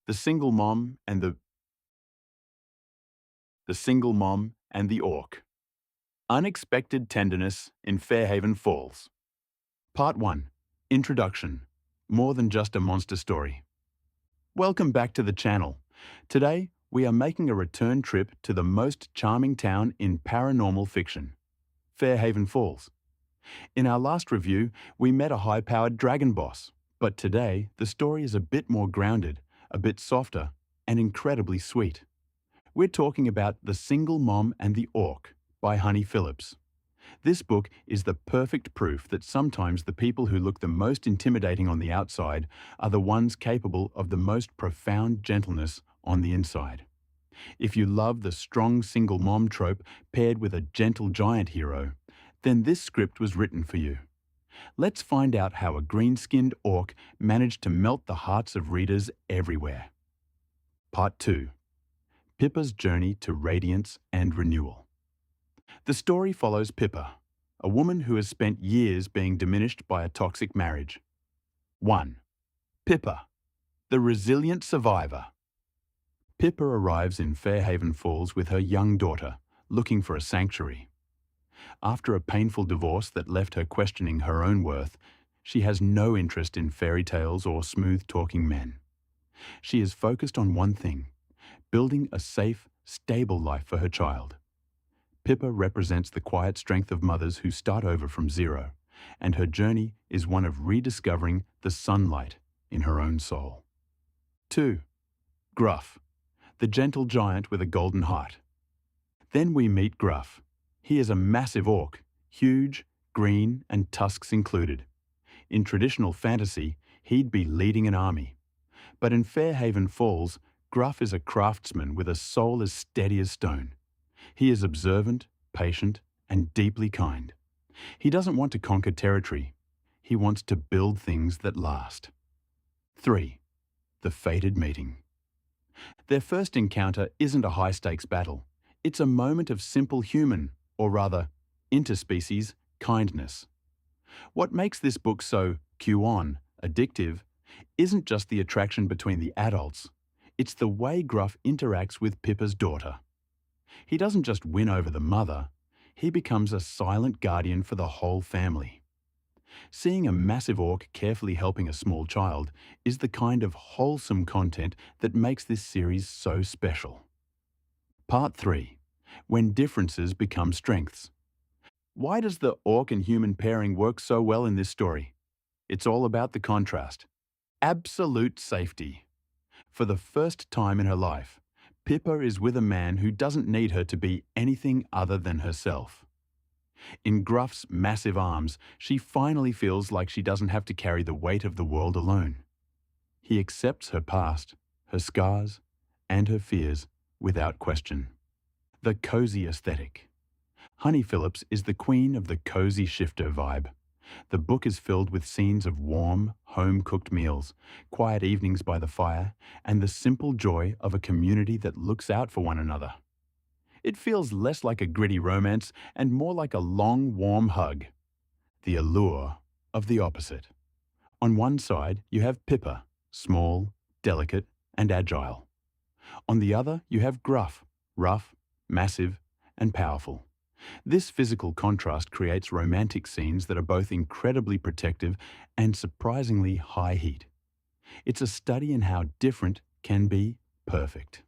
The Single Mom and the Single Mom and the Orc. Unexpected Tenderness in Fairhaven Falls. Part 1. Introduction. More than just a monster story. Welcome back to the channel. Today, we are making a return trip to the most charming town in paranormal fiction, Fairhaven Falls. In our last review, we met a high-powered dragon boss, but today the story is a bit more grounded, a bit softer, and incredibly sweet. We're talking about The Single Mom and the Orc by Honey Phillips. This book is the perfect proof that sometimes the people who look the most intimidating on the outside are the ones capable of the most profound gentleness on the inside. If you love the strong single mom trope paired with a gentle giant hero, then this script was written for you. Let's find out how a green-skinned orc managed to melt the hearts of readers everywhere. Part 2. Pippa's journey to radiance and renewal. The story follows Pippa, a woman who has spent years being diminished by a toxic marriage. 1. Pippa, the resilient survivor. Pippa arrives in Fairhaven Falls with her young daughter, looking for a sanctuary. After a painful divorce that left her questioning her own worth, she has no interest in fairy tales or smooth-talking men. She is focused on one thing: building a safe, stable life for her child. Pippa represents the quiet strength of mothers who start over from zero, and her journey is one of rediscovering the sunlight in her own soul. 2. Gruff, the gentle giant with a golden heart. Then we meet Gruff. He is a massive orc, huge, green, and tusks included. In traditional fantasy, he'd be leading an army. But in Fairhaven Falls, Gruff is a craftsman with a soul as steady as stone. He is observant, patient, and deeply kind. He doesn't want to conquer territory. He wants to build things that last. 3. The fated meeting. Their first encounter isn't a high-stakes battle. It's a moment of simple human, or rather, interspecies, kindness. What makes this book so Q-on, addictive, isn't just the attraction between the adults. It's the way Gruff interacts with Pippa's daughter. He doesn't just win over the mother, he becomes a silent guardian for the whole family. Seeing a massive orc carefully helping a small child is the kind of wholesome content that makes this series so special. Part 3. When differences become strengths. Why does the orc and human pairing work so well in this story? It's all about the contrast. Absolute safety. For the first time in her life, Pippa is with a man who doesn't need her to be anything other than herself. In Gruff's massive arms, she finally feels like she doesn't have to carry the weight of the world alone. He accepts her past, her scars, and her fears without question. The cozy aesthetic. Honey Phillips is the queen of the cozy shifter vibe. The book is filled with scenes of warm, home-cooked meals, quiet evenings by the fire, and the simple joy of a community that looks out for one another. It feels less like a gritty romance and more like a long, warm hug. The allure of the opposite. On one side, you have Pippa, small, delicate, and agile. On the other, you have Gruff, rough, massive, and powerful. This physical contrast creates romantic scenes that are both incredibly protective and surprisingly high heat. It's a study in how different can be perfect.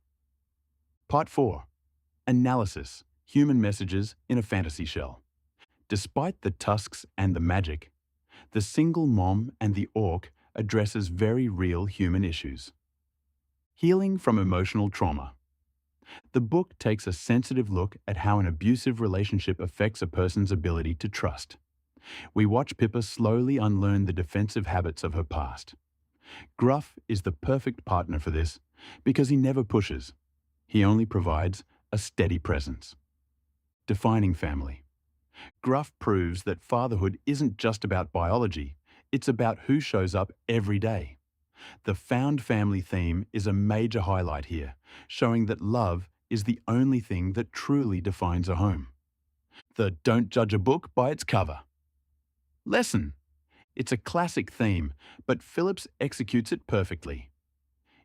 Part 4. Analysis. Human messages in a fantasy shell. Despite the tusks and the magic, The Single Mom and the Orc addresses very real human issues. Healing from emotional trauma. The book takes a sensitive look at how an abusive relationship affects a person's ability to trust. We watch Pippa slowly unlearn the defensive habits of her past. Gruff is the perfect partner for this because he never pushes. He only provides a steady presence. Defining family. Gruff proves that fatherhood isn't just about biology, it's about who shows up every day. The found family theme is a major highlight here, showing that love is the only thing that truly defines a home. The don't judge a book by its cover. Lesson. It's a classic theme, but Phillips executes it perfectly.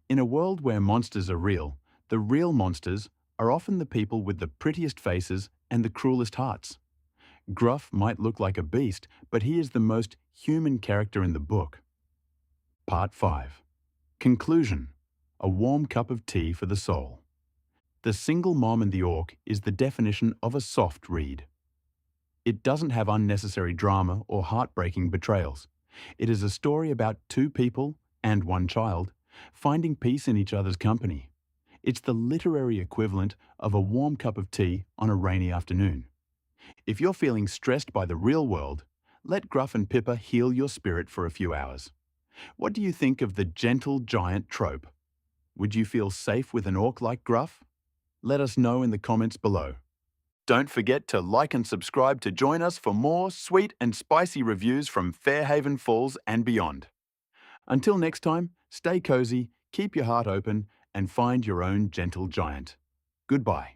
In a world where monsters are real, the real monsters are often the people with the prettiest faces and the cruelest hearts. Gruff might look like a beast, but he is the most human character in the book. Part 5. Conclusion. A warm cup of tea for the soul. The Single Mom and the Orc is the definition of a soft read. It doesn't have unnecessary drama or heartbreaking betrayals. It is a story about two people, and one child, finding peace in each other's company. It's the literary equivalent of a warm cup of tea on a rainy afternoon. If you're feeling stressed by the real world, let Gruff and Pippa heal your spirit for a few hours. What do you think of the gentle giant trope? Would you feel safe with an orc like Gruff? Let us know in the comments below. Don't forget to like and subscribe to join us for more sweet and spicy reviews from Fairhaven Falls and beyond. Until next time, stay cozy, keep your heart open, and find your own gentle giant. Goodbye.